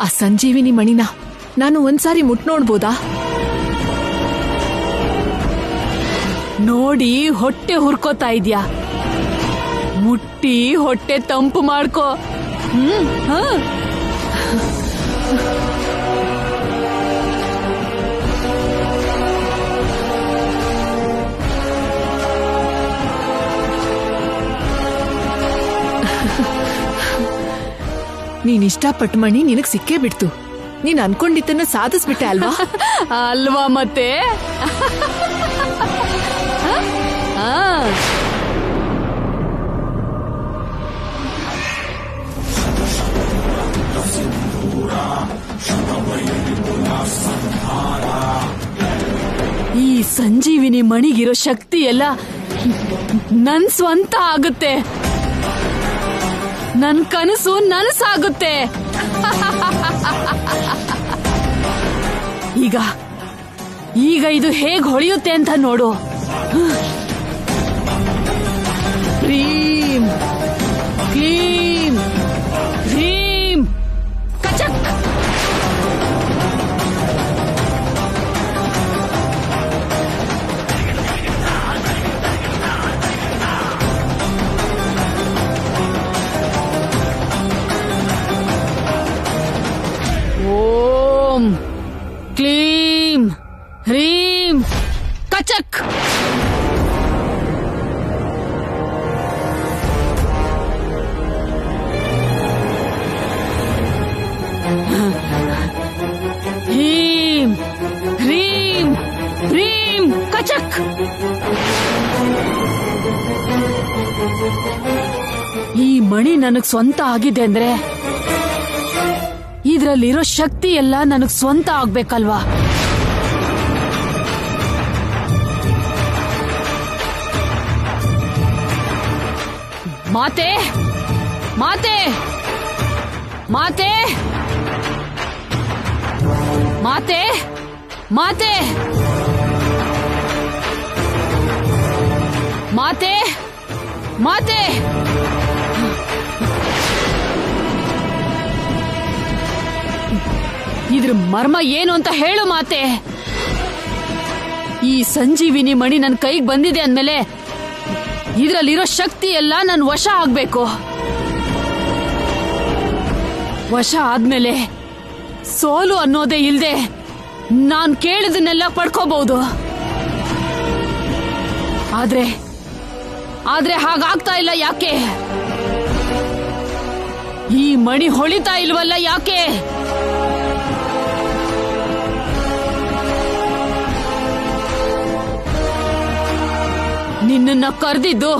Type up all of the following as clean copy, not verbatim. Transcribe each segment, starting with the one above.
ಆ ಸಂಜೀವಿನಿ ಮಣಿನ ನಾನು ಒಂದ್ಸಾರಿ ಮುಟ್ ನೋಡ್ಬೋದಾ? ನೋಡಿ ಹೊಟ್ಟೆ ಹುರ್ಕೋತಾ ಇದ್ಯಾ? ಮುಟ್ಟಿ ಹೊಟ್ಟೆ ತಂಪು ಮಾಡ್ಕೋ. ನೀನ್ ಇಷ್ಟಪಟ್ಟ ಮಣಿ ನಿನಗ್ ಸಿಕ್ಕೇ ಬಿಡ್ತು. ನೀನ್ ಅನ್ಕೊಂಡಿದ್ದನ್ನ ಸಾಧಿಸ್ಬಿಟ್ಟೆ ಅಲ್ವಾ? ಅಲ್ವಾ ಮತ್ತೆ. ಈ ಸಂಜೀವಿನಿ ಮಣಿಗಿರೋ ಶಕ್ತಿ ಎಲ್ಲ ನನ್ ಸ್ವಂತ ಆಗುತ್ತೆ. ನನ್ ಕನಸು ನನಸಾಗುತ್ತೆ. ಈಗ ಇದು ಹೇಗ್ ಹೊಳೆಯುತ್ತೆ ಅಂತ ನೋಡು. ಹ್ರೀಂ ಕ್ಲೀಂ ಹ್ರೀಂ ಕಚಕ್. ಓಂ ಕ್ಲೀಂ ಹ್ರೀಂ ಕಚಕ್. ಹ್ರೀಂ ಹ್ರೀಂ ಹ್ರೀಂ ಕಚಕ್. ಈ ಮಣಿ ನನಗ್ ಸ್ವಂತ ಆಗಿದೆ ಅಂದ್ರೆ ಇದ್ರಲ್ಲಿರೋ ಶಕ್ತಿ ಎಲ್ಲ ನನಗ್ ಸ್ವಂತ ಆಗ್ಬೇಕಲ್ವಾ? ಮಾತೆ ಮಾತೆ ಮಾತೆ ಮಾತೆ ಮಾತೆ ಮಾತೆ ಮಾತೆ. ಇದ್ರ ಮರ್ಮ ಏನು ಅಂತ ಹೇಳು ಮಾತೆ. ಈ ಸಂಜೀವಿನಿ ಮಣಿ ನನ್ ಕೈಗೆ ಬಂದಿದೆ ಅಂದ್ಮೇಲೆ ಇದ್ರಲ್ಲಿರೋ ಶಕ್ತಿ ಎಲ್ಲ ನನ್ ವಶ ಆಗ್ಬೇಕು. ವಶ ಆದ್ಮೇಲೆ ಸೋಲು ಅನ್ನೋದೇ ಇಲ್ದೆ ನಾನ್ ಕೇಳಿದನ್ನೆಲ್ಲ ಪಡ್ಕೋಬಹುದು. ಆದ್ರೆ ಹಾಗಾಗ್ತಾ ಇಲ್ಲ ಯಾಕೆ? ಈ ಮಣಿ ಹೊಳಿತಾ ಇಲ್ವಲ್ಲ ಯಾಕೆ? ನಿನ್ನ ಕರೆದಿದ್ದು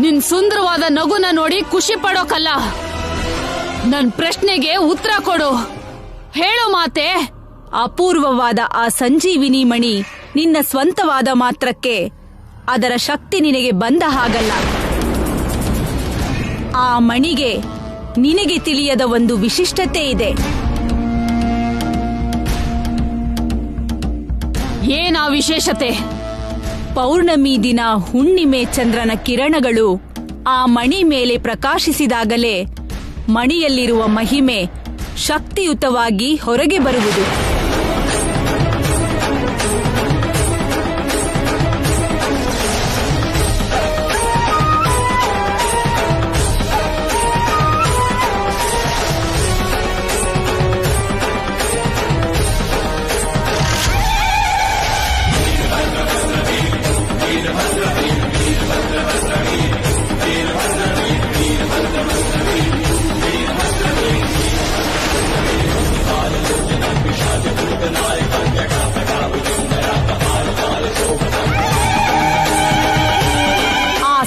ನಿನ್ ಸುಂದರವಾದ ನಗುನ ನೋಡಿ ಖುಷಿ ಪಡೋಕಲ್ಲ. ನನ್ ಪ್ರಶ್ನೆಗೆ ಉತ್ತರ ಕೊಡು. ಹೇಳು ಮಾತೆ. ಅಪೂರ್ವವಾದ ಆ ಸಂಜೀವಿನಿ ಮಣಿ ನಿನ್ನ ಸ್ವಂತವಾದ ಮಾತ್ರಕ್ಕೆ ಅದರ ಶಕ್ತಿ ನಿನಗೆ ಬಂದ ಹಾಗಲ್ಲ. ಆ ಮಣಿಗೆ ನಿನಗೆ ತಿಳಿಯದ ಒಂದು ವಿಶಿಷ್ಟತೆ ಇದೆ. ಏನಾ ವಿಶೇಷತೆ? ಪೌರ್ಣಮಿ ದಿನ ಹುಣ್ಣಿಮೆ ಚಂದ್ರನ ಕಿರಣಗಳು ಆ ಮಣಿ ಮೇಲೆ ಪ್ರಕಾಶಿಸಿದಾಗಲೇ ಮಣಿಯಲ್ಲಿರುವ ಮಹಿಮೆ ಶಕ್ತಿಯುತವಾಗಿ ಹೊರಗೆ ಬರುವುದು.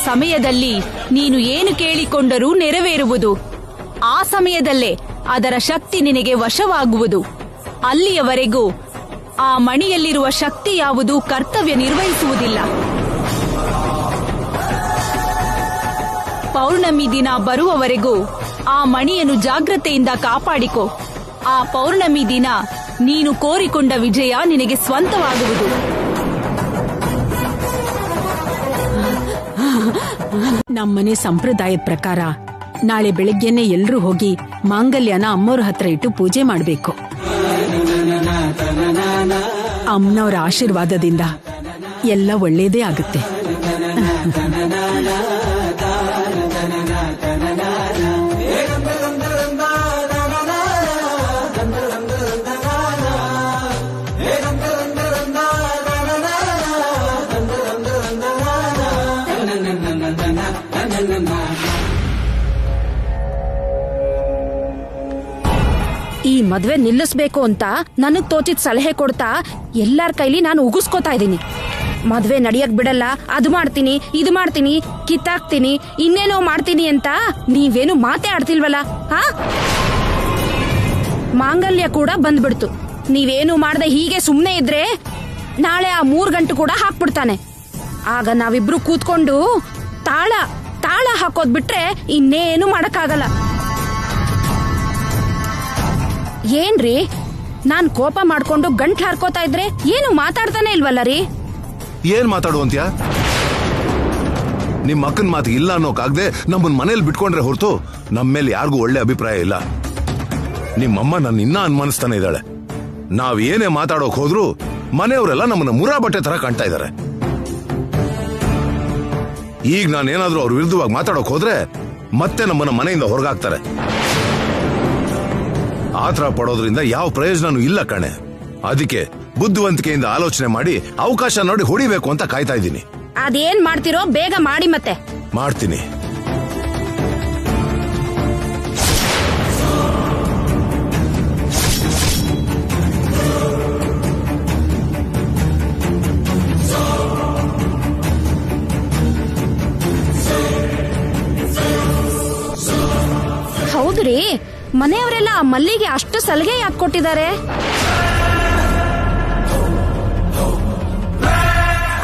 ಸಮಯದಲ್ಲಿ ನೀನು ಏನು ಕೇಳಿಕೊಂಡರೂ ನೆರವೇರುವುದು. ಆ ಸಮಯದಲ್ಲೇ ಅದರ ಶಕ್ತಿ ನಿನಗೆ ವಶವಾಗುವುದು. ಅಲ್ಲಿಯವರೆಗೂ ಆ ಮಣಿಯಲ್ಲಿರುವ ಶಕ್ತಿ ಯಾವುದು ಕರ್ತವ್ಯ ನಿರ್ವಹಿಸುವುದಿಲ್ಲ. ಪೌರ್ಣಮಿ ದಿನ ಬರುವವರೆಗೂ ಆ ಮಣಿಯನ್ನು ಜಾಗ್ರತೆಯಿಂದ ಕಾಪಾಡಿಕೊ. ಆ ಪೌರ್ಣಮಿ ದಿನ ನೀನು ಕೋರಿಕೊಂಡ ವಿಜಯ ನಿನಗೆ ಸ್ವಂತವಾಗುವುದು. ನಮ್ಮನೆ ಸಂಪ್ರದಾಯದ ಪ್ರಕಾರ ನಾಳೆ ಬೆಳಗ್ಗೆನೆ ಎಲ್ರೂ ಹೋಗಿ ಮಾಂಗಲ್ಯನ ಅಮ್ಮವ್ರ ಹತ್ರ ಇಟ್ಟು ಪೂಜೆ ಮಾಡ್ಬೇಕು. ಅಮ್ಮನವರ ಆಶೀರ್ವಾದದಿಂದ ಎಲ್ಲ ಒಳ್ಳೇದೇ ಆಗುತ್ತೆ. ಈ ಮದ್ವೆ ನಿಲ್ಲಿಸ್ಬೇಕು ಅಂತ ನನಗ್ ತೋಚಿದ್ ಸಲಹೆ ಕೊಡ್ತಾ ಎಲ್ಲಾರ್ ಕೈಲಿ ನಾನು ಉಗಿಸ್ಕೋತಾ ಇದ್ದೀನಿ. ಮದ್ವೆ ನಡಿಯಕ್ ಬಿಡಲ್ಲ, ಅದು ಮಾಡ್ತೀನಿ, ಇದು ಮಾಡ್ತೀನಿ, ಕಿತ್ತಾಕ್ತೀನಿ, ಇನ್ನೇನೋ ಮಾಡ್ತೀನಿ ಅಂತ ನೀವೇನು ಮಾತೇ ಆಡ್ತಿಲ್ವಲ್ಲ. ಹಾ, ಮಾಂಗಲ್ಯ ಕೂಡ ಬಂದ್ಬಿಡ್ತು. ನೀವೇನು ಮಾಡ್ದೆ ಹೀಗೆ ಸುಮ್ನೆ ಇದ್ರೆ ನಾಳೆ ಆ 3 ಗಂಟು ಕೂಡ ಹಾಕ್ಬಿಡ್ತಾನೆ. ಆಗ ನಾವಿಬ್ರು ಕೂತ್ಕೊಂಡು ತಾಳ ತಾಳ ಹಾಕೋದ್ ಬಿಟ್ರೆ ಇನ್ನೇನು ಮಾಡಕ್ಕಾಗಲ್ಲ. ಏನ್ರಿ, ನಾನ್ ಕೋಪ ಮಾಡ್ಕೊಂಡು ಗಂಟ್ಲು ಹಾರ್ಕೋತಾ ಇದ್ರೆ ಏನು ಮಾತಾಡ್ತಾನೆ ಇಲ್ವಲ್ಲ ರೀ? ಏನ್ ಮಾತಾಡುವಂತ್ಯಾ? ನಿಮ್ ಅಕ್ಕನ ಮಾತು ಇಲ್ಲ ಅನ್ನೋಕಾಗ್ದೆ ನಮ್ಮನ್ ಮನೇಲಿ ಬಿಟ್ಕೊಂಡ್ರೆ ಹೊರತು ನಮ್ಮ ಮೇಲೆ ಯಾರಿಗೂ ಒಳ್ಳೆ ಅಭಿಪ್ರಾಯ ಇಲ್ಲ. ನಿಮ್ಮಮ್ಮ ನನ್ನ ಇನ್ನ ಅನುಮಾನಿಸ್ತಾನೆ ಇದ್ದಾಳೆ. ನಾವ್ ಏನೇ ಮಾತಾಡೋಕ್ ಹೋದ್ರು ಮನೆಯವರೆಲ್ಲ ನಮ್ಮನ್ನ ಮುರಾ ಬಟ್ಟೆ ತರ ಕಾಣ್ತಾ ಇದಾರೆ. ಈಗ ನಾನೇನಾದ್ರೂ ಅವ್ರ ವಿರುದ್ಧವಾಗಿ ಮಾತಾಡೋಕ್ ಹೋದ್ರೆ ಮತ್ತೆ ನಮ್ಮನ್ನ ಮನೆಯಿಂದ ಹೊರಗಾಕ್ತಾರೆ. ಆತರ ಪಡೋದ್ರಿಂದ ಯಾವ ಪ್ರಯೋಜನನೂ ಇಲ್ಲ ಕಣೆ. ಅದಕ್ಕೆ ಬುದ್ಧಿವಂತಿಕೆಯಿಂದ ಆಲೋಚನೆ ಮಾಡಿ ಅವಕಾಶ ನೋಡಿ ಹೊಡಿಬೇಕು ಅಂತ ಕಾಯ್ತಾ ಇದ್ದೀನಿ. ಅದೇನ್ ಮಾಡ್ತಿರೋ ಬೇಗ ಮಾಡಿ. ಮತ್ತೆ ಮಾಡ್ತೀನಿ. ಹೌದ್ರಿ, ಮನೆಯವರೆಲ್ಲ ಆ ಮಲ್ಲಿಗೆ ಅಷ್ಟು ಸಲಿಗೆ ಯಾಕೆ ಕೊಟ್ಟಿದ್ದಾರೆ?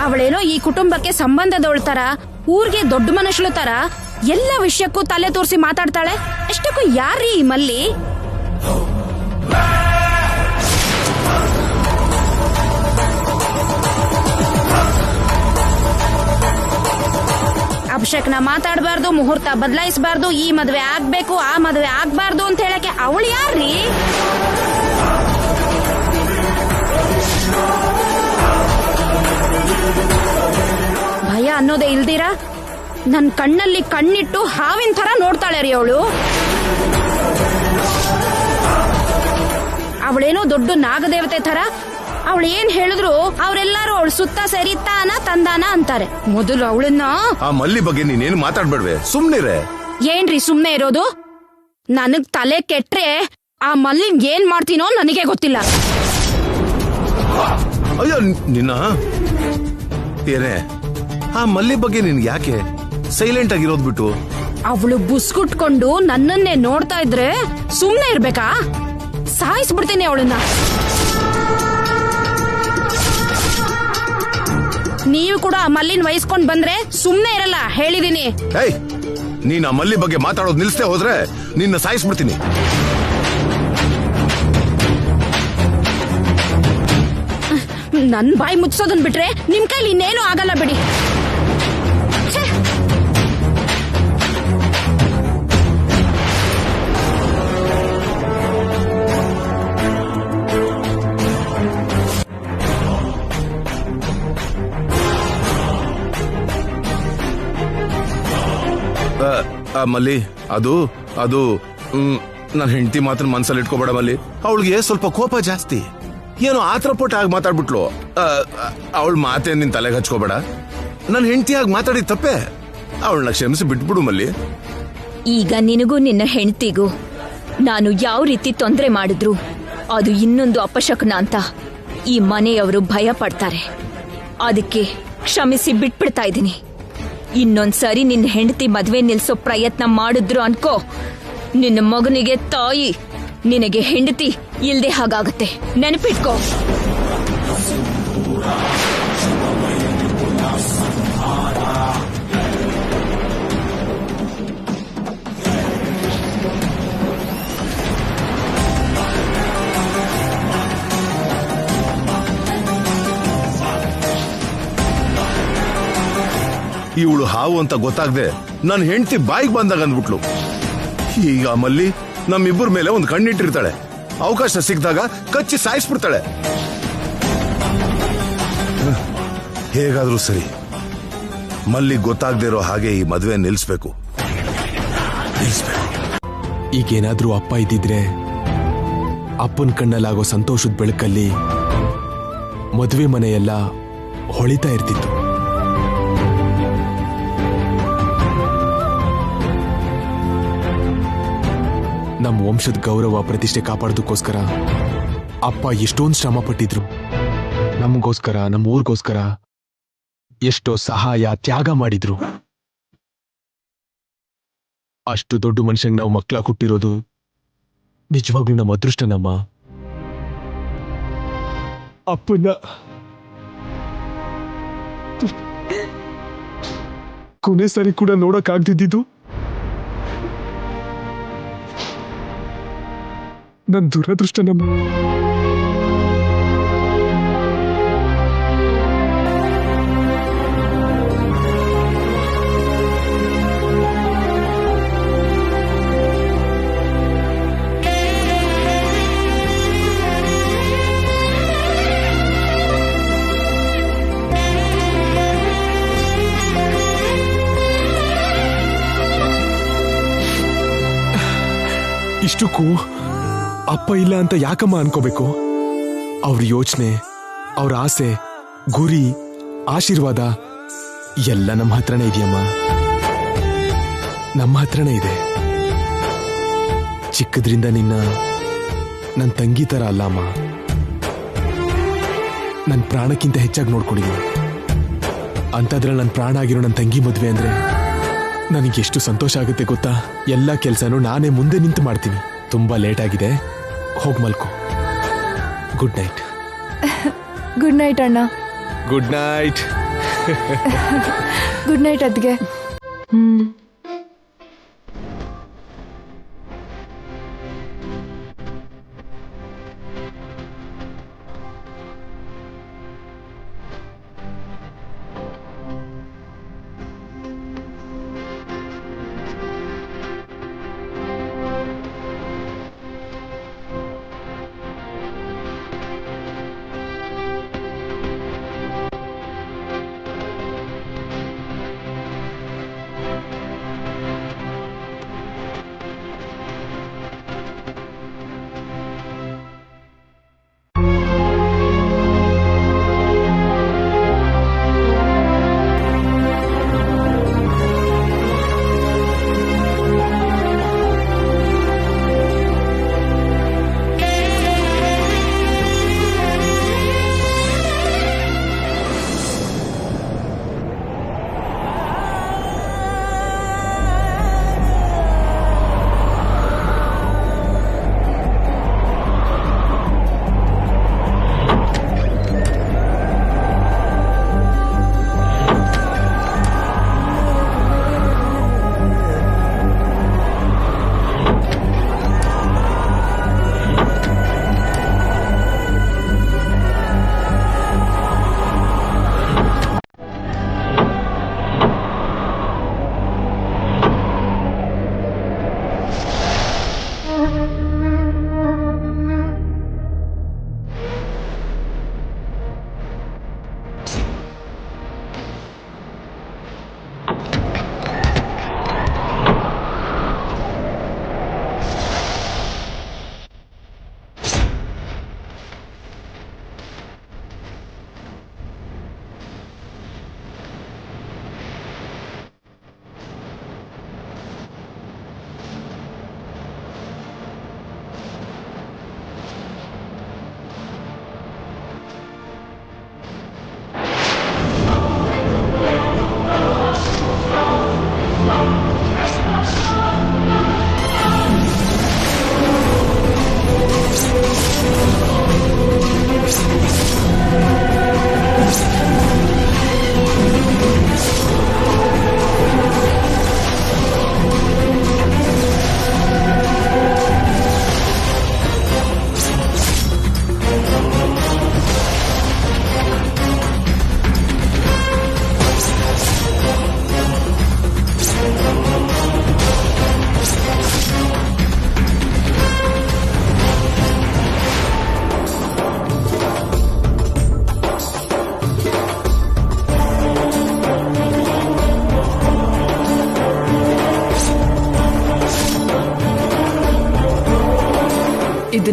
ಅವಳೇನೋ ಈ ಕುಟುಂಬಕ್ಕೆ ಸಂಬಂಧದವಳ ತರ, ಊರ್ಗೆ ದೊಡ್ಡ ಮನುಷ್ಯಳ ತರ ಎಲ್ಲ ವಿಷಯಕ್ಕೂ ತಲೆ ತೋರಿಸಿ ಮಾತಾಡ್ತಾಳೆ. ಎಷ್ಟಕ್ಕೂ ಯಾರೀ ಈ ಮಲ್ಲಿ? ಅಭಿಷೇಕ್ನ ಮಾತಾಡಬಾರ್ದು, ಮುಹೂರ್ತ ಬದಲಾಯಿಸಬಾರ್ದು, ಈ ಮದ್ವೆ ಆಗ್ಬೇಕು, ಆ ಮದ್ವೆ ಆಗ್ಬಾರ್ದು ಅಂತ ಹೇಳಕ್ಕೆ ಅವಳು ಯಾರ್ರೀ? ಭಯ ಅನ್ನೋದೇ ಇಲ್ದಿರಾ ನನ್ ಕಣ್ಣಲ್ಲಿ ಕಣ್ಣಿಟ್ಟು ಹಾವಿನ ತರ ನೋಡ್ತಾಳೆ ರೀ ಅವಳು. ಅವಳೇನೋ ದೊಡ್ಡ ನಾಗದೇವತೆ ತರ, ಅವಳು ಏನ್ ಹೇಳಿದ್ರು ಅವರೆಲ್ಲರೂ ಅವಳು ಸುತ್ತ ಸೇರಿ ತಾನ ತಂದಾನ ಅಂತಾರೆ. ಮೊದಲು ಅವಳನ್ನ ಆ ಮಲ್ಲಿ ಬಗ್ಗೆ ನೀನೇನು ಮಾತಾಡ್ಬೇಡ್ವೆ, ಸುಮ್ನಿರೆ. ಏನ್ರಿ ಸುಮ್ನೆ ಇರೋದು? ನನಗ್ ತಲೆ ಕೆಟ್ರೆ ಆ ಮಲ್ಲಿನ್ ಏನ್ ಮಾಡ್ತೀನೋ ನನಗೆ ಗೊತ್ತಿಲ್ಲ. ಅಯ್ಯೋ ನಿನ್ನ ಏನೇ, ಆ ಮಲ್ಲಿ ಬಗ್ಗೆ ನಿನ್ಗೆ ಯಾಕೆ ಸೈಲೆಂಟ್ ಆಗಿರೋದ್ ಬಿಟ್ಟು? ಅವಳು ಬುಸ್ಕುಟ್ಕೊಂಡು ನನ್ನನ್ನೇ ನೋಡ್ತಾ ಇದ್ರೆ ಸುಮ್ನೆ ಇರ್ಬೇಕಾ? ಸಾಯಿಸ್ಬಿಡ್ತೀನಿ ಅವಳನ್ನ. ನೀವು ಕೂಡ ಆ ಮಲ್ಲಿನ ವಹಿಸ್ಕೊಂಡ್ ಬಂದ್ರೆ ಸುಮ್ನೆ ಇರಲ್ಲ, ಹೇಳಿದೀನಿ. ಏಯ್, ನೀನ್ ಆ ಮಲ್ಲಿ ಬಗ್ಗೆ ಮಾತಾಡೋದು ನಿಲ್ಸದೆ ಹೋದ್ರೆ ನಿನ್ನ ಸಾಯಿಸ್ಬಿಡ್ತೀನಿ. ನನ್ ಬಾಯಿ ಮುಚ್ಚೋದನ್ ಬಿಟ್ರೆ ನಿಮ್ ಕೈಲಿ ಇನ್ನೇನು ಆಗಲ್ಲ ಬಿಡಿ. ಮಲ್ಲಿ, ಅದು ಅದು ನನ್ನ ಹೆಂಡತಿ ಮಾತ್ರ ಮನ್ಸಲ್ಲಿ ಇಟ್ಕೋಬೇಡ ಮಲ್ಲಿ. ಅವಳಿಗೆ ಸ್ವಲ್ಪ ಕೋಪ ಜಾಸ್ತಿ. ಏನೋ ಆತ್ರಪೋಟ ಆಗಿ ಮಾತಾಡ್ಬಿಟ್ಲು. ಅವಳ ಮಾತೇ ನಿನ್ ತಲೆಗೆ ಹಚ್ಕೋಬೇಡ. ನನ್ನ ಹೆಂಡತಿಯಾಗಿ ಮಾತಾಡಿದ ತಪ್ಪೆ, ಅವಳನ್ನ ಕ್ಷಮಿಸಿ ಬಿಟ್ಬಿಡು ಮಲ್ಲಿ. ಈಗ ನಿನಗೂ ನಿನ್ನ ಹೆಂಡತಿಗೂ ನಾನು ಯಾವ ರೀತಿ ತೊಂದರೆ ಮಾಡಿದ್ರು ಅದು ಇನ್ನೊಂದು ಅಪಶಕನ ಅಂತ ಈ ಮನೆಯವರು ಭಯ ಪಡ್ತಾರೆ. ಅದಕ್ಕೆ ಕ್ಷಮಿಸಿ ಬಿಟ್ಬಿಡ್ತಾ ಇದ್ದೀನಿ. ಇನ್ನೊಂದ್ಸರಿ ನಿನ್ನ ಹೆಂಡತಿ ಮದ್ವೆ ನಿಲ್ಸೋ ಪ್ರಯತ್ನ ಮಾಡಿದ್ರು ಅನ್ಕೋ, ನಿನ್ನ ಮಗನಿಗೆ ತಾಯಿ, ನಿನಗೆ ಹೆಂಡತಿ ಇಲ್ದೆ ಹಾಗಾಗತ್ತೆ, ನೆನಪಿಟ್ಕೋ. ಇವಳು ಹಾವು ಅಂತ ಗೊತ್ತಾಗದೆ ನನ್ನ ಹೆಂಡತಿ ಬಾಯಿಗೆ ಬಂದಾಗ ಅಂದ್ಬಿಟ್ಲು. ಈಗ ಮಲ್ಲಿ ನಮ್ಮಿಬ್ಬರ ಮೇಲೆ ಒಂದು ಕಣ್ಣಿಟ್ಟಿರ್ತಾಳೆ. ಅವಕಾಶ ಸಿಕ್ಕಿದಾಗ ಕಚ್ಚಿ ಸಾಯಿಸ್ಬಿಡ್ತಾಳೆ. ಹೇಗಾದ್ರೂ ಸರಿ, ಮಲ್ಲಿ ಗೊತ್ತಾಗದೇ ಇರೋ ಹಾಗೆ ಈ ಮದುವೆ ನಿಲ್ಲಿಸ್ಬೇಕು. ಈಗೇನಾದ್ರೂ ಅಪ್ಪ ಇದ್ದಿದ್ರೆ ಅಪ್ಪನ ಕಣ್ಣಲ್ಲಾಗೋ ಸಂತೋಷದ ಬೆಳಕಲ್ಲಿ ಮದುವೆ ಮನೆಯೆಲ್ಲ ಹೊಳಿತಾ ಇರ್ತಿತ್ತು. ನಮ್ಮ ವಂಶದ ಗೌರವ ಪ್ರತಿಷ್ಠೆ ಕಾಪಾಡೋದಕ್ಕೋಸ್ಕರ ಅಪ್ಪ ಎಷ್ಟೊಂದು ಶ್ರಮ ಪಟ್ಟಿದ್ರು. ನಮಗೋಸ್ಕರ, ನಮ್ಮ ಊರಿಗೋಸ್ಕರ ಎಷ್ಟೋ ಸಹಾಯ, ತ್ಯಾಗ ಮಾಡಿದ್ರು. ಅಷ್ಟು ದೊಡ್ಡ ಮನುಷ್ಯಂಗೆ ನಾವು ಮಕ್ಕಳ ಹುಟ್ಟಿರೋದು ನಿಜವಾಗ್ಲೂ ನಮ್ಮ ಅದೃಷ್ಟನಮ್ಮ. ಅಪ್ಪನ ಕೊನೆ ಸರಿ ಕೂಡ ನೋಡಕ್ಕಾಗ್ದಿದ್ದು ನನ್ನ ದುರದೃಷ್ಟ ನಮ್ಮ. ಇಷ್ಟಕ್ಕೂ ಅಪ್ಪ ಇಲ್ಲ ಅಂತ ಯಾಕಮ್ಮ ಅನ್ಕೋಬೇಕು? ಅವ್ರ ಯೋಚನೆ, ಅವ್ರ ಆಸೆ, ಗುರಿ, ಆಶೀರ್ವಾದ ಎಲ್ಲ ನಮ್ಮ ಹತ್ರನೇ ಇದೆಯಮ್ಮ. ನಮ್ಮ ಹತ್ರನೇ ಇದೆ. ಚಿಕ್ಕದ್ರಿಂದ ನಿನ್ನ ನನ್ನ ತಂಗಿ ತರ ಅಲ್ಲ ಅಮ್ಮ, ನನ್ನ ಪ್ರಾಣಕ್ಕಿಂತ ಹೆಚ್ಚಾಗಿ ನೋಡ್ಕೊಂಡಿದ್ದೀನಿ. ಅಂಥದ್ರಲ್ಲಿ ನನ್ನ ಪ್ರಾಣ ಆಗಿರೋ ನನ್ನ ತಂಗಿ ಮದುವೆ ಅಂದ್ರೆ ನನಗೆ ಎಷ್ಟು ಸಂತೋಷ ಆಗುತ್ತೆ ಗೊತ್ತಾ? ಎಲ್ಲ ಕೆಲಸನೂ ನಾನೇ ಮುಂದೆ ನಿಂತು ಮಾಡ್ತೀನಿ. ತುಂಬಾ ಲೇಟ್ ಆಗಿದೆ, ಹೋಗ್ ಮಲ್ಕೋ. Good night. ಗುಡ್ ನೈಟ್ ಅಣ್ಣ. Good night. ಗುಡ್ ನೈಟ್ ಅದ್ಗೆ.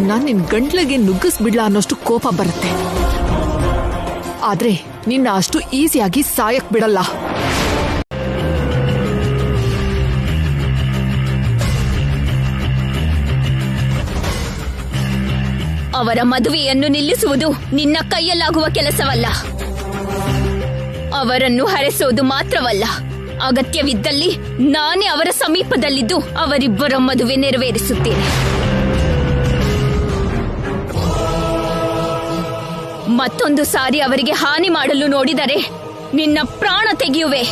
ನಿನ್ನ ನಿನ್ ಗಂಟ್ಲಿಗೆ ನುಗ್ಗಿಸ್ಬಿಡ್ಲಾ ಅನ್ನೋಷ್ಟು ಕೋಪ ಬರುತ್ತೆ. ಆದ್ರೆ ನಿನ್ನ ಅಷ್ಟು ಈಸಿಯಾಗಿ ಸಾಯಕ್ ಬಿಡಲ್ಲ. ಅವರ ಮದುವೆಯನ್ನು ನಿಲ್ಲಿಸುವುದು ನಿನ್ನ ಕೈಯಲ್ಲಾಗುವ ಕೆಲಸವಲ್ಲ. ಅವರನ್ನು ಹರೆಸೋದು ಮಾತ್ರವಲ್ಲ, ಅಗತ್ಯವಿದ್ದಲ್ಲಿ ನಾನೇ ಅವರ ಸಮೀಪದಲ್ಲಿದ್ದು ಅವರಿಬ್ಬರ ಮದುವೆ ನೆರವೇರಿಸುತ್ತೇನೆ. ಮತ್ತೊಂದು ಸಾರಿ ಅವರಿಗೆ ಹಾನಿ ಮಾಡಲು ನೋಡಿದರೆ ನಿನ್ನ ಪ್ರಾಣ ತೆಗೆಯುವೆ.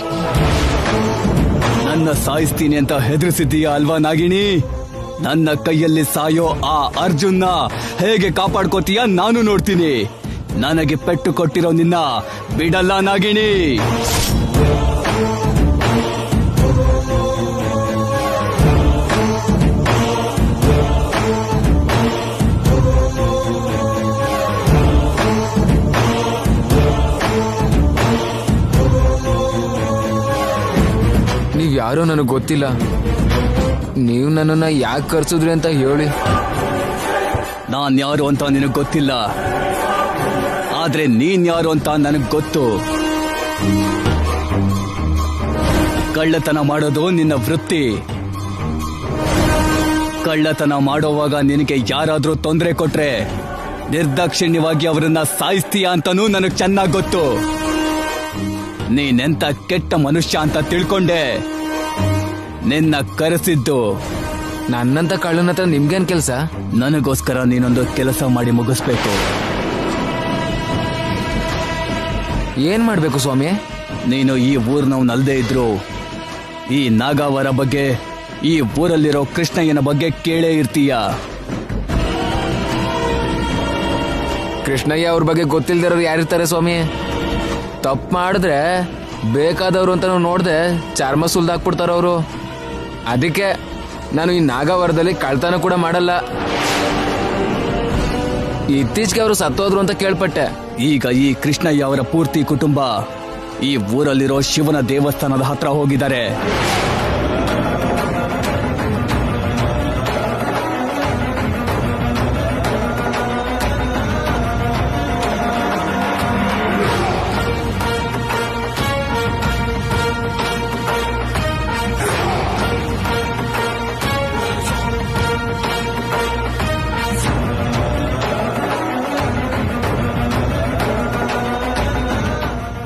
ನನ್ನ ಸಾಯಿಸ್ತೀನಿ ಅಂತ ಹೆದರಿಸಿದ್ದೀಯ ಅಲ್ವಾ ನಾಗಿಣಿ? ನನ್ನ ಕೈಯಲ್ಲಿ ಸಾಯೋ ಆ ಅರ್ಜುನ್ನ ಹೇಗೆ ಕಾಪಾಡ್ಕೋತೀಯ ನಾನು ನೋಡ್ತೀನಿ. ನನಗೆ ಪೆಟ್ಟು ಕೊಟ್ಟಿರೋ ನಿನ್ನ ಬಿಡಲ್ಲ ನಾಗಿಣಿ. ನೀವ್ ಯಾರೋ ನನಗೆ ಗೊತ್ತಿಲ್ಲ. ನೀವು ನನ್ನನ್ನ ಯಾಕೆ ಕರ್ಸಿದ್ರಿ ಅಂತ ಹೇಳಿ. ನಾನ್ ಯಾರು ಅಂತ ನಿನಗ್ ಗೊತ್ತಿಲ್ಲ, ಆದ್ರೆ ನೀನ್ ಯಾರು ಅಂತ ನನಗ್ ಗೊತ್ತು. ಕಳ್ಳತನ ಮಾಡೋದು ನಿನ್ನ ವೃತ್ತಿ. ಕಳ್ಳತನ ಮಾಡೋವಾಗ ನಿನಗೆ ಯಾರಾದ್ರೂ ತೊಂದರೆ ಕೊಟ್ರೆ ನಿರ್ದಾಕ್ಷಿಣ್ಯವಾಗಿ ಅವರನ್ನ ಸಾಯಿಸ್ತೀಯ ಅಂತಾನೂ ನನಗ್ ಚೆನ್ನಾಗ್ ಗೊತ್ತು. ನೀನೆಂತ ಕೆಟ್ಟ ಮನುಷ್ಯ ಅಂತ ತಿಳ್ಕೊಂಡೆ ನಿನ್ನ ಕರೆಸಿದ್ದು. ನನ್ನಂತ ಕಳ್ಳನ ಹತ್ರ ನಿಮ್ಗೇನ್ ಕೆಲ್ಸ? ನನಗೋಸ್ಕರ ನೀನೊಂದು ಕೆಲಸ ಮಾಡಿ ಮುಗಿಸ್ಬೇಕು. ಏನ್ ಮಾಡ್ಬೇಕು ಸ್ವಾಮಿ? ನೀನು ಈ ಊರ್ನವನಲ್ದೇ ಇದ್ರು ಈ ನಾಗಾವರ ಬಗ್ಗೆ, ಈ ಊರಲ್ಲಿರೋ ಕೃಷ್ಣಯ್ಯನ ಬಗ್ಗೆ ಕೇಳೇ ಇರ್ತೀಯ. ಕೃಷ್ಣಯ್ಯ ಅವ್ರ ಬಗ್ಗೆ ಗೊತ್ತಿಲ್ದಿರೋರು ಯಾರಿರ್ತಾರೆ ಸ್ವಾಮಿ? ತಪ್ಪು ಮಾಡಿದ್ರೆ ಬೇಕಾದವ್ರು ಅಂತ ನೋಡ್ದೆ ಚರ್ಮ ಸುಲ್ದಾಕ್ಬಿಡ್ತಾರ ಅವರು. ಅದಕ್ಕೆ ನಾನು ಈ ನಾಗಾವರದಲ್ಲಿ ಕಳ್ತನ ಕೂಡ ಮಾಡಲ್ಲ. ಇತ್ತೀಚೆಗೆ ಅವರು ಸತ್ತೋದ್ರು ಅಂತ ಕೇಳ್ಪಟ್ಟೆ. ಈಗ ಈ ಕೃಷ್ಣಯ್ಯ ಅವರ ಪೂರ್ತಿ ಕುಟುಂಬ ಈ ಊರಲ್ಲಿರೋ ಶಿವನ ದೇವಸ್ಥಾನದ ಹತ್ರ ಹೋಗಿದ್ದಾರೆ.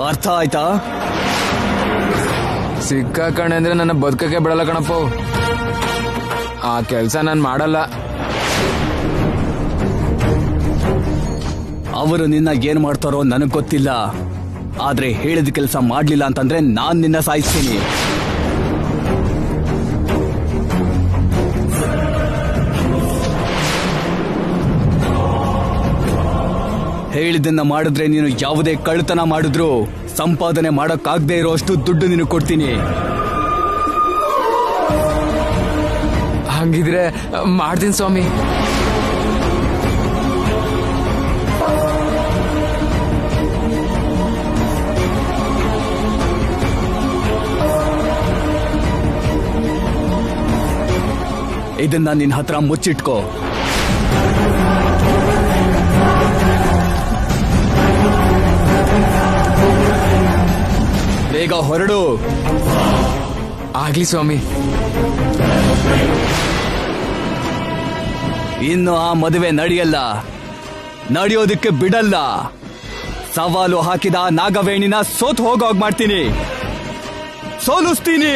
ಅರ್ಥ ಆಯ್ತಾ? ಸಿಕ್ಕಾಕಣೆ ಅಂದ್ರೆ ನನ್ನ ಬದುಕಕ್ಕೆ ಬಿಡಲ್ಲ ಕಣಪ್ಪ. ಆ ಕೆಲ್ಸ ನಾನು ಮಾಡಲ್ಲ. ಅವರು ನಿನ್ನ ಏನ್ ಮಾಡ್ತಾರೋ ನನಗ್ ಗೊತ್ತಿಲ್ಲ, ಆದ್ರೆ ಹೇಳಿದ ಕೆಲಸ ಮಾಡ್ಲಿಲ್ಲ ಅಂತಂದ್ರೆ ನಾನ್ ನಿನ್ನ ಸಾಯಿಸ್ತೀನಿ. ಹೇಳಿದ್ದನ್ನ ಮಾಡಿದ್ರೆ ನೀನು ಯಾವುದೇ ಕಳ್ಳತನ ಮಾಡಿದ್ರು ಸಂಪಾದನೆ ಮಾಡಕ್ಕಾಗದೆ ಇರೋ ಅಷ್ಟು ದುಡ್ಡು ನೀನು ಕೊಡ್ತೀನಿ. ಹಂಗಿದ್ರೆ ಮಾಡ್ತೀನಿ ಸ್ವಾಮಿ. ಇದನ್ನ ನಿನ್ನ ಹತ್ರ ಮುಚ್ಚಿಟ್ಕೋ. ಬೇಗ ಹೊರಡು. ಆಗ್ಲಿ ಸ್ವಾಮಿ. ಇನ್ನು ಆ ಮದುವೆ ನಡೆಯಲ್ಲ, ನಡೆಯೋದಕ್ಕೆ ಬಿಡಲ್ಲ. ಸವಾಲು ಹಾಕಿದ ನಾಗವೇಣಿನ ಸೋತ್ ಹೋಗೋಗ್ ಮಾಡ್ತೀನಿ, ಸೋಲಿಸ್ತೀನಿ.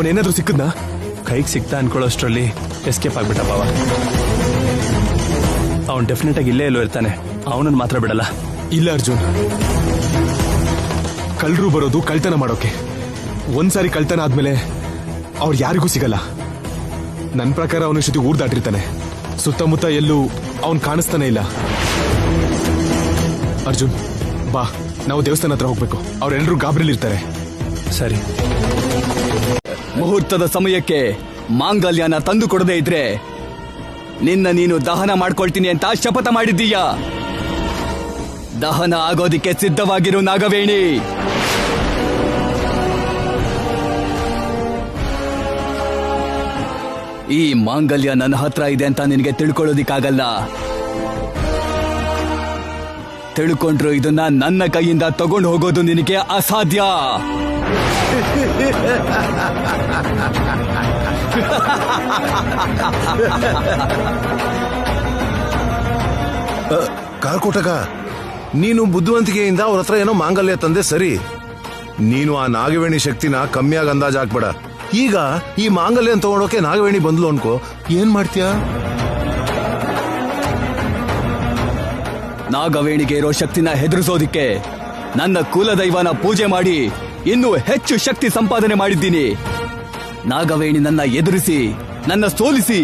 ಅವನೇನಾದ್ರೂ ಸಿಕ್ಕದ್ನಾ? ಕೈಗೆ ಸಿಕ್ತಾ ಅನ್ಕೊಳ್ಳೋಷ್ಟ್ರಲ್ಲಿ ಎಸ್ಕೇಪ್ ಆಗ್ಬಿಟ್ಟ ಬಾವ. ಅವನು ಡೆಫಿನೆಟ್ ಆಗಿ ಇಲ್ಲೇ ಎಲ್ಲೋ ಇರ್ತಾನೆ. ಅವನನ್ನು ಮಾತ್ರ ಬಿಡಲ್ಲ. ಇಲ್ಲ ಅರ್ಜುನ್, ಕಳ್ಳರು ಬರೋದು ಕಳ್ತನ ಮಾಡೋಕೆ. ಒಂದ್ಸಾರಿ ಕಳ್ತನ ಆದ್ಮೇಲೆ ಅವ್ರು ಯಾರಿಗೂ ಸಿಗಲ್ಲ. ನನ್ನ ಪ್ರಕಾರ ಅವನ ಜೊತೆ ಊರ್ ದಾಟಿರ್ತಾನೆ. ಸುತ್ತಮುತ್ತ ಎಲ್ಲೂ ಅವನ್ ಕಾಣಿಸ್ತಾನೆ ಇಲ್ಲ. ಅರ್ಜುನ್ ಬಾ, ನಾವು ದೇವಸ್ಥಾನ ಹತ್ರ ಹೋಗ್ಬೇಕು. ಅವ್ರೆಲ್ಲರೂ ಗಾಬರಿಲಿರ್ತಾರೆ. ಸರಿ. ಮುಹೂರ್ತದ ಸಮಯಕ್ಕೆ ಮಾಂಗಲ್ಯನ ತಂದು ಕೊಡದೇ ಇದ್ರೆ ನಿನ್ನ ನೀನು ದಹನ ಮಾಡ್ಕೊಳ್ತೀನಿ ಅಂತ ಶಪಥ ಮಾಡಿದ್ದೀಯ. ದಹನ ಆಗೋದಿಕ್ಕೆ ಸಿದ್ಧವಾಗಿರು ನಾಗವೇಣಿ. ಈ ಮಾಂಗಲ್ಯ ನನ್ನ ಹತ್ರ ಇದೆ ಅಂತ ನಿನಗೆ ತಿಳ್ಕೊಳ್ಳೋದಿಕ್ಕಾಗಲ್ಲ. ತಿಳ್ಕೊಂಡ್ರು ಇದನ್ನ ನನ್ನ ಕೈಯಿಂದ ತಗೊಂಡು ಹೋಗೋದು ನಿನಗೆ ಅಸಾಧ್ಯ. ಕಾರ್ಕೋಟಕ, ನೀನು ಬುದ್ಧಿವಂತಿಕೆಯಿಂದ ಅವ್ರ ಹತ್ರ ಏನೋ ಮಾಂಗಲ್ಯ ತಂದೆ ಸರಿ. ನೀನು ಆ ನಾಗವೇಣಿ ಶಕ್ತಿನ ಕಮ್ಮಿಯಾಗಿ ಅಂದಾಜ್ ಹಾಕ್ಬೇಡ. ಈಗ ಈ ಮಾಂಗಲ್ಯ ತಗೊಂಡೋಕೆ ನಾಗವೇಣಿ ಬಂದ್ಲು ಅನ್ಕೋ, ಏನ್ ಮಾಡ್ತೀಯ? ನಾಗವೇಣಿಗೆ ಇರೋ ಶಕ್ತಿನ ಹೆದರಿಸೋದಿಕ್ಕೆ ನನ್ನ ಕುಲದೈವನ ಪೂಜೆ ಮಾಡಿ ಇನ್ನೂ ಹೆಚ್ಚು ಶಕ್ತಿ ಸಂಪಾದನೆ ಮಾಡಿದ್ದೀನಿ. ನಾಗವೇಣಿ ನನ್ನ ಎದುರಿಸಿ ನನ್ನ ಸೋಲಿಸಿ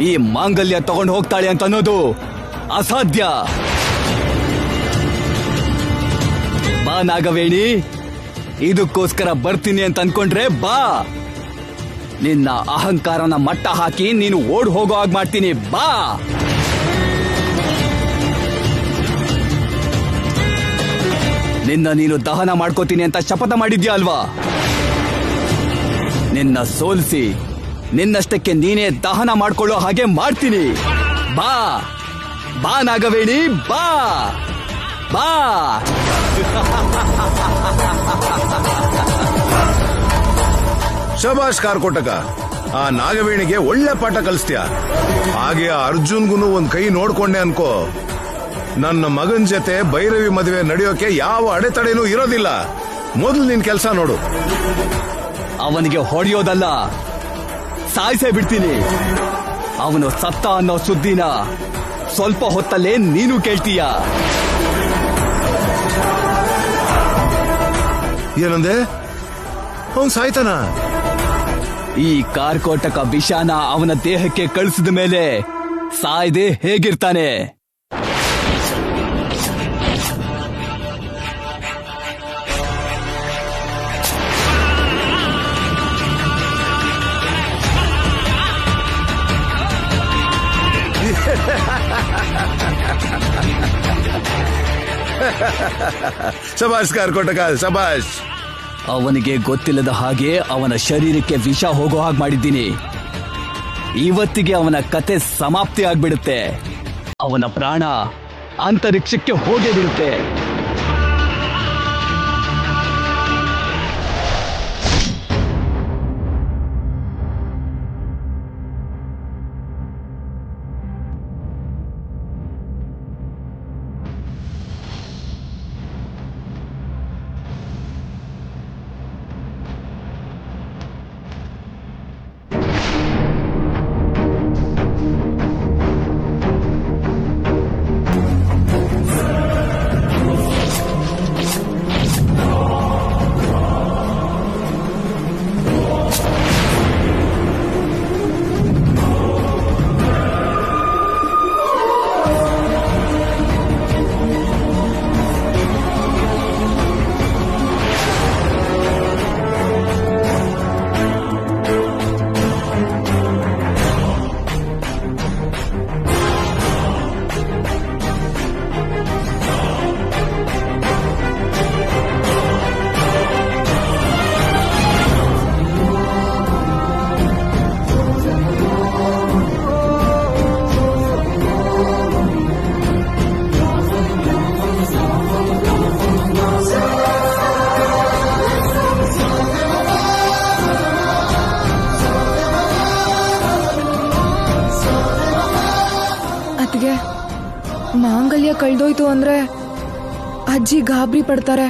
ಈ ಮಾಂಗಲ್ಯ ತಗೊಂಡು ಹೋಗ್ತಾಳೆ ಅಂತ ಅನ್ನೋದು ಅಸಾಧ್ಯ. ಬಾ ನಾಗವೇಣಿ, ಇದಕ್ಕೋಸ್ಕರ ಬರ್ತೀನಿ ಅಂತ ಅನ್ಕೊಂಡ್ರೆ ಬಾ. ನಿನ್ನ ಅಹಂಕಾರನ ಮಟ್ಟ ಹಾಕಿ ನೀನು ಓಡ್ ಹೋಗೋ ಹಾಗೆ ಮಾಡ್ತೀನಿ. ಬಾ. ನಿನ್ನ ನೀನು ದಹನ ಮಾಡ್ಕೋತೀನಿ ಅಂತ ಶಪಥ ಮಾಡಿದ್ಯಾ ಅಲ್ವಾ? ನಿನ್ನ ಸೋಲಿಸಿ ನಿನ್ನಷ್ಟಕ್ಕೆ ನೀನೇ ದಹನ ಮಾಡ್ಕೊಳ್ಳೋ ಹಾಗೆ ಮಾಡ್ತೀನಿ. ಬಾ ಬಾ ನಾಗವೇಣಿ, ಬಾ ಬಾ. ಶಬಾಷ್ ಕಾರ್ಕೋಟಕ, ಆ ನಾಗವೇಣಿಗೆ ಒಳ್ಳೆ ಪಾಠ ಕಲಿಸ್ತೀಯ. ಹಾಗೆ ಆ ಅರ್ಜುನ್ಗುನು ಒಂದ್ ಕೈ ನೋಡ್ಕೊಂಡೆ ಅನ್ಕೋ, ನನ್ನ ಮಗನ್ ಜೊತೆ ಭೈರವಿ ಮದುವೆ ನಡೆಯೋಕೆ ಯಾವ ಅಡೆತಡೆನೂ ಇರೋದಿಲ್ಲ. ಮೊದಲು ನಿನ್ ಕೆಲಸ ನೋಡು. ಅವನಿಗೆ ಹೊಡೆಯೋದಲ್ಲ, ಸಾಯಿಸೇ ಬಿಡ್ತೀನಿ. ಅವನು ಸತ್ತ ಅನ್ನೋ ಸುದ್ದಿನ ಸ್ವಲ್ಪ ಹೊತ್ತಲ್ಲೇ ನೀನು ಕೇಳ್ತೀಯ. ಏನಂದೆ? ಅವನ್ ಸಾಯ್ತಾನ? ಈ ಕಾರ್ಕೋಟಕ ವಿಷಾನ ಅವನ ದೇಹಕ್ಕೆ ಕಳಿಸಿದ ಮೇಲೆ ಸಾಯ್ದೆ ಹೇಗಿರ್ತಾನೆ? ಶಬಾಷ್ ಕಾರ್ಕೋಟಕ, ಶಬಾಷ್. ಅವನಿಗೆ ಗೊತ್ತಿಲ್ಲದ ಹಾಗೆ ಅವನ ಶರೀರಕ್ಕೆ ವಿಷ ಹೋಗೋ ಹಾಗೆ ಮಾಡಿದ್ದೀನಿ. ಇವತ್ತಿಗೆ ಅವನ ಕತೆ ಸಮಾಪ್ತಿ ಆಗ್ಬಿಡುತ್ತೆ. ಅವನ ಪ್ರಾಣ ಅಂತರಿಕ್ಷಕ್ಕೆ ಹೋಗೇ ಬಿಡುತ್ತೆ. ಮಾಂಗಲ್ಯ ಕಳ್ದೋಯ್ತು ಅಂದ್ರೆ ಅಜ್ಜಿ ಗಾಬರಿ ಪಡ್ತಾರೆ.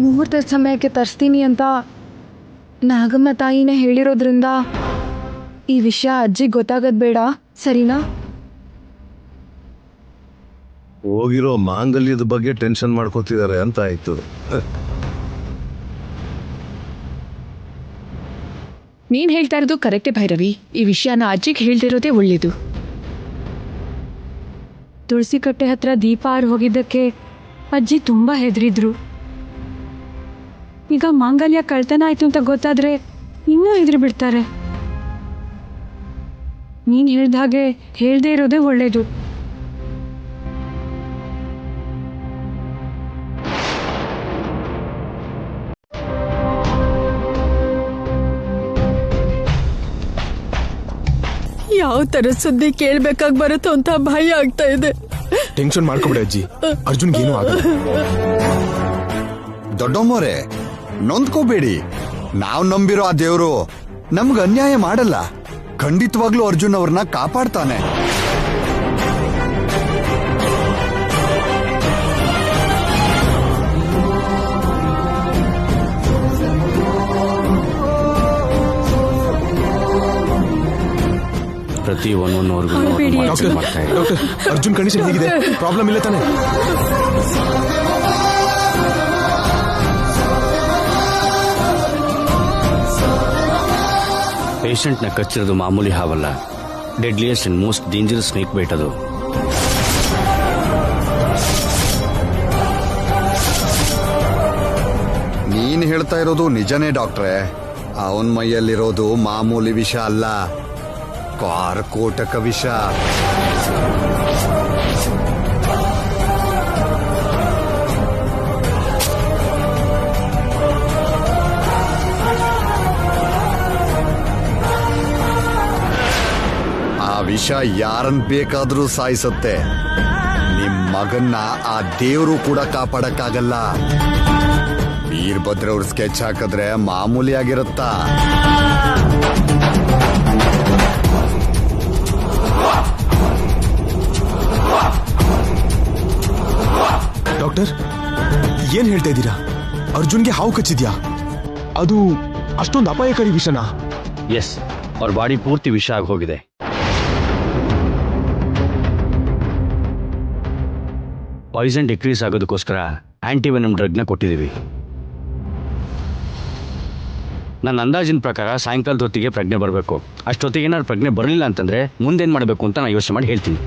ಮುಹೂರ್ತದ ಸಮಯಕ್ಕೆ ತರಿಸ್ತೀನಿ ಅಂತ ನಾಗಮ್ಮ ತಾಯಿನೇ ಹೇಳಿರೋದ್ರಿಂದ ಈ ವಿಷಯ ಅಜ್ಜಿಗೆ ಗೊತ್ತಾಗೋದು ಬೇಡ, ಸರಿನಾ? ಹೋಗಿರೋ ಮಾಂಗಲ್ಯದ ಬಗ್ಗೆ ಟೆನ್ಷನ್ ಮಾಡ್ಕೋತಿದ್ದಾರೆ ಅಂತ ಆಯ್ತು. ನೀನ್ ಹೇಳ್ತಾ ಇರೋದು ಕರೆಕ್ಟೇ ಭೈರವಿ. ಈ ವಿಷಯನ ಅಜ್ಜಿಗೆ ಹೇಳ್ದಿರೋದೇ ಒಳ್ಳೇದು. ತುಳಸಿ ಕಟ್ಟೆ ಹತ್ರ ದೀಪ ಆರು ಹೋಗಿದ್ದಕ್ಕೆ ಅಜ್ಜಿ ತುಂಬ ಹೆದರಿದ್ರು. ಈಗ ಮಾಂಗಲ್ಯ ಕಳ್ತನ ಆಯ್ತು ಅಂತ ಗೊತ್ತಾದ್ರೆ ಇನ್ನೂ ಹೆದರಿ ಬಿಡ್ತಾರೆ. ನೀನು ಹೇಳ್ದ ಹಾಗೆ ಹೇಳ್ದೇ ಇರೋದೇ ಒಳ್ಳೇದು. ಯಾವ ತರ ಸುದ್ದಿ ಕೇಳ್ಬೇಕಾಗ್ ಬರುತ್ತೋ ಅಂತ ಭಯ ಆಗ್ತಾ ಇದೆ. ಟೆನ್ಷನ್ ಮಾಡ್ಕೊಬಿಡ ಅಜ್ಜಿ, ಅರ್ಜುನ್ಗೆ ಏನೂ ಆಗಲ್ಲ. ದೊಡ್ಡಮ್ಮೋರೆ, ನೊಂದ್ಕೋಬೇಡಿ. ನಾವ್ ನಂಬಿರೋ ಆ ದೇವ್ರು ನಮ್ಗೆ ಅನ್ಯಾಯ ಮಾಡಲ್ಲ. ಖಂಡಿತವಾಗ್ಲೂ ಅರ್ಜುನ್ ಅವ್ರನ್ನ ಕಾಪಾಡ್ತಾನೆ. ಪ್ರತಿ ಒಂದೊಂದವ್ರಿಗೂ ಡಾಕ್ಟರ್, ಅರ್ಜುನ್ ಕಂಡೀಷನ್ ಹೇಗಿದೆ? ಪ್ರಾಬ್ಲಮ್ ಇಲ್ಲ ತಾನೆ? ಪೇಷಂಟ್ನ ಕಚ್ಚಿರೋದು ಮಾಮೂಲಿ ಹಾವಲ್ಲ, deadliest and most dangerous snake bite ಅದು. ನೀನ್ ಹೇಳ್ತಾ ಇರೋದು ನಿಜನೇ ಡಾಕ್ಟ್ರೆ. ಅವನ್ ಮೈಯಲ್ಲಿರೋದು ಮಾಮೂಲಿ ವಿಷ ಅಲ್ಲ, ಕಾರ್ಕೋಟಕ ವಿಷ. ಆ ವಿಷ ಯಾರನ್ ಬೇಕಾದ್ರೂ ಸಾಯಿಸುತ್ತೆ. ನಿಮ್ ಮಗನ್ನ ಆ ದೇವ್ರು ಕೂಡ ಕಾಪಾಡಕ್ಕಾಗಲ್ಲ. ವೀರಭದ್ರ ಅವ್ರ ಸ್ಕೆಚ್ ಹಾಕಿದ್ರೆ ಮಾಮೂಲಿ ಆಗಿರುತ್ತಾ? ಡಾಕ್ಟರ್, ಏನ್ ಹೇಳ್ತಾ ಇದ್ದೀರಾ? ಅರ್ಜುನ್ಗೆ ಹಾವು ಕಚ್ಚಿದ್ಯಾ? ಅದು ಅಷ್ಟೊಂದು ಅಪಾಯಕಾರಿ ವಿಷನಾ? ಎಸ್, ಅವ್ರ ಬಾಡಿ ಪೂರ್ತಿ ವಿಷ ಆಗಿ ಹೋಗಿದೆ. ಪಾಯ್ಸನ್ ಡಿಕ್ರೀಸ್ ಆಗೋದಕ್ಕೋಸ್ಕರ ಆಂಟಿವೆನಮ್ ಡ್ರಗ್ನ ಕೊಟ್ಟಿದ್ದೀವಿ. ನನ್ನ ಅಂದಾಜಿನ ಪ್ರಕಾರ ಸಾಯಂಕಾಲದ ಹೊತ್ತಿಗೆ ಪ್ರಜ್ಞೆ ಬರಬೇಕು. ಅಷ್ಟೊತ್ತಿಗೆ ಏನಾದ್ರು ಪ್ರಜ್ಞೆ ಬರಲಿಲ್ಲ ಅಂತಂದ್ರೆ ಮುಂದೇನು ಮಾಡಬೇಕು ಅಂತ ನಾನು ಯೋಚನೆ ಮಾಡಿ ಹೇಳ್ತೀನಿ.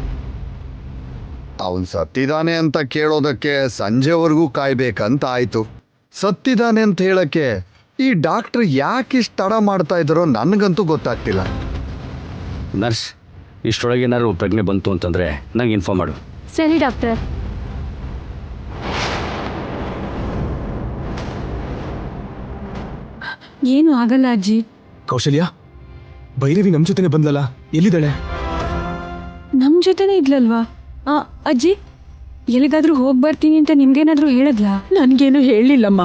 ಅವನ್ ಸತ್ತಿದಾನೆ ಅಂತ ಕೇಳೋದಕ್ಕೆ ಸಂಜೆವರೆಗೂ ಕಾಯ್ಬೇಕಂತ ಆಯ್ತು. ಸತ್ತಿದಾನೆ ಅಂತ ಹೇಳಕ್ಕೆ ಈ ಡಾಕ್ಟರ್ ಯಾಕಿಷ್ಟು ತಡ ಮಾಡ್ತಾ ಇದ್ದಾರೋ ನನಗಂತೂ ಗೊತ್ತಾಗ್ತಿಲ್ಲ. ನರ್ಸ್, ಇಷ್ಟರೊಳಗೆ ಏನಾದ್ರು ಪ್ರಜ್ಞೆ ಬಂತು ಅಂತಂದ್ರೆ ನಂಗೆ ಇನ್ಫಾರ್ಮ್ ಮಾಡು. ಸರಿ ಡಾಕ್ಟರ್. ಏನು ಆಗಲ್ಲ ಅಜ್ಜಿ. ಕೌಶಲ್ಯ, ಭೈರವಿ ನಮ್ ಜೊತೆನೆ ಬಂದಲ್ಲ, ಎಲ್ಲಿದ್ದಾಳೆ? ನಮ್ ಜೊತೆನೆ ಇದ್ಲಲ್ವಾ? ಅಜ್ಜಿ, ಎಲ್ಲಿಗಾದ್ರೂ ಹೋಗಿ ಬರ್ತೀನಿ ಅಂತ ನಿಮ್ಗೇನಾದ್ರೂ ಹೇಳದ್ಲಾ? ನನ್ಗೇನು ಹೇಳಿಲ್ಲಮ್ಮ.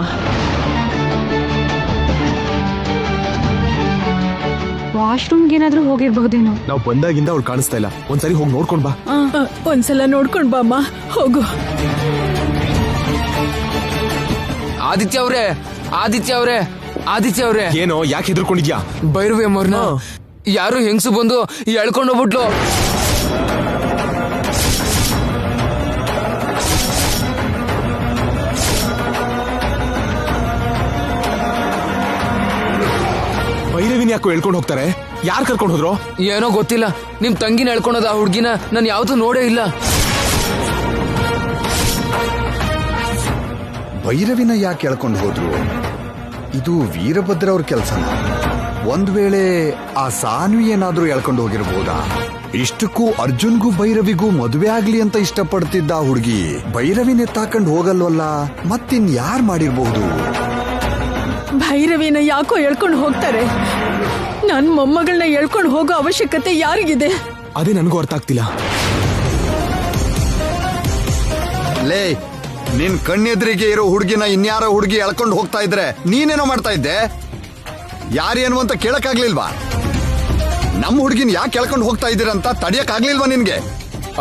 ವಾಶ್ರೂಮ್ಗೇನಾದ್ರೂ ಹೋಗಿರ್ಬಹುದೇನೋ. ನಾವು ಬಂದಾಗಿಂದ ಅವಳು ಕಾಣಿಸ್ತಾ ಇಲ್ಲ. ಒಂದ್ಸರಿ ಹೋಗಿ ನೋಡ್ಕೊಂಡ್ ಬಾ. ಒಂದ್ಸಲ ನೋಡ್ಕೊಂಡ್ ಬಾ ಅಮ್ಮ, ಹೋಗು. ಆದಿತ್ಯ ಅವ್ರೆ, ಆದಿತ್ಯ ಅವ್ರೆ, ಆದಿತ್ಯ ಅವ್ರೆ. ಏನೋ, ಯಾಕೆ ಹೆದರ್ಕೊಂಡಿದ್ಯಾ? ಭೈರವಿ ಅಮ್ಮವ್ರನ್ನ ಯಾರು ಹೆಂಗಸು ಬಂದು ಎಳ್ಕೊಂಡು ಹೋಗ್ಬಿಟ್ಲು. ಭೈರವಿನ ಯಾಕೋ ಹೇಳ್ಕೊಂಡು ಹೋಗ್ತಾರೆ? ಯಾರು ಕರ್ಕೊಂಡು ಹೋದ್ರು? ಏನೋ ಗೊತ್ತಿಲ್ಲ. ನಿಮ್ ತಂಗಿನ ಹೇಳ್ಕೊಂಡೋದ ಆ ಹುಡ್ಗಿನ ನಾನು ಯಾವತ್ತೂ ನೋಡೇ ಇಲ್ಲ. ಭೈರವಿನ ಯಾಕೆ ಎಳ್ಕೊಂಡು ಹೋದ್ರು? ಇದು ವೀರಭದ್ರ ಅವ್ರ ಕೆಲಸನ? ಒಂದ್ ವೇಳೆ ಆ ಸಾನ್ವಿ ಏನಾದ್ರೂ ಎಳ್ಕೊಂಡು ಹೋಗಿರ್ಬೋದಾ? ಇಷ್ಟಕ್ಕೂ ಅರ್ಜುನ್ಗೂ ಭೈರವಿಗೂ ಮದುವೆ ಆಗ್ಲಿ ಅಂತ ಇಷ್ಟಪಡ್ತಿದ್ದ ಹುಡುಗಿ ಭೈರವಿನ ಎತ್ತಾಕೊಂಡು ಹೋಗಲ್ವಲ್ಲ, ಮತ್ತಿನ್ ಯಾರ್ ಮಾಡಿರ್ಬಹುದು? ಭೈರವಿನ ಯಾಕೋ ಎಳ್ಕೊಂಡು ಹೋಗ್ತಾರೆ? ನನ್ ಮೊಮ್ಮಗಳನ್ನ ಎಳ್ಕೊಂಡು ಹೋಗೋ ಅವಶ್ಯಕತೆ ಯಾರಿಗಿದೆ? ಅದೇ ನನಗೂ ಅರ್ಥ ಆಗ್ತಿಲ್ಲ. ಲೇ, ನಿನ್ ಕಣ್ಣೆದ್ರಿಗೆ ಇರೋ ಹುಡುಗಿನ ಇನ್ಯಾರೋ ಹುಡುಗಿ ಎಳ್ಕೊಂಡು ಹೋಗ್ತಾ ಇದ್ರೆ ನೀನೇನೋ ಮಾಡ್ತಾ ಇದ್ದೆ? ಯಾರೇನು ಅಂತ ಕೇಳಕ್ಕಾಗ್ಲಿಲ್ವಾ? ನಮ್ಮ ಹುಡುಗಿನ ಯಾಕೆ ಎಳ್ಕೊಂಡು ಹೋಗ್ತಾ ಇದ್ದೀರಂತ ತಡಿಯಕ್ಕಾಗ್ಲಿಲ್ವಾ ನಿನ್ಗೆ?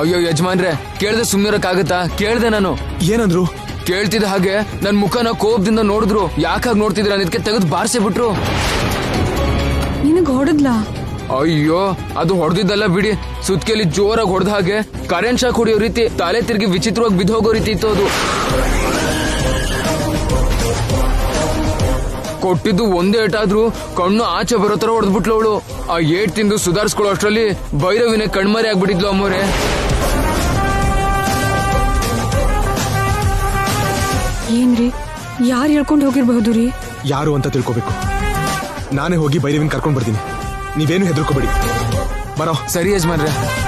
ಅಯ್ಯೋ ಯಜಮಾನ್ರೆ, ಕೇಳ್ದೆ ಸುಮ್ಮಿರಕ್ಕಾಗತ್ತಾ? ಕೇಳ್ದೆ ನಾನು. ಏನಂದ್ರು? ಕೇಳ್ತಿದ್ದ ಹಾಗೆ ನನ್ ಮುಖನ ಕೋಪದಿಂದ ನೋಡಿದ್ರು. ಯಾಕಾಗ್ ನೋಡ್ತಿದ್ರ ಅನ್ನೋದಕ್ಕೆ ತೆಗೆದು ಬಾರಿಸಿ ಬಿಟ್ರು. ನಿನಗ್ ಹೊಡೆದ್ಲಾ? ಅಯ್ಯೋ, ಅದು ಹೊಡೆದಿದ್ದಲ್ಲ ಬಿಡಿ, ಸುತ್ಕೆಲಿ ಜೋರಾಗಿ ಹೊಡೆದ ಹಾಗೆ ಕರೆಂಟ್ ಶಾಕ್ ಹೊಡೆಯೋ ರೀತಿ ತಲೆ ತಿರುಗಿ ವಿಚಿತ್ರವಾಗಿ ಬಿದ್ದೋಗೋ ರೀತಿ ಇತ್ತು ಅದು. ಕೊಟ್ಟಿದ್ದು ಒಂದೇ ಏಟಾದ್ರೂ ಕಣ್ಣು ಆಚೆ ಬರೋ ತರ ಹೊಡೆದ್ಬಿಟ್ಲು ಅವಳು. ಆ ಏಟ್ ತಿಂದು ಸುಧಾರಿಸ್ಕೊಳ್ಳೋ ಅಷ್ಟರಲ್ಲಿ ಭೈರವಿನೇ ಕಣ್ಮರೆ ಆಗ್ಬಿಟ್ಟಿದ್ಲು ಅಮ್ಮೋರೆ. ಏನ್ರಿ, ಯಾರು ಹೇಳ್ಕೊಂಡು ಹೋಗಿರ್ಬಹುದು ರೀ? ಯಾರು ಅಂತ ತಿಳ್ಕೊಬೇಕು. ನಾನೇ ಹೋಗಿ ಭೈರವಿನ ಕರ್ಕೊಂಡ್ ಬರ್ತೀನಿ. ನೀವೇನು ಹೆದರ್ಕೋಬೇಡಿ. ಬರೋ. ಸರಿ ಯಜಮಾನ್ರೆ.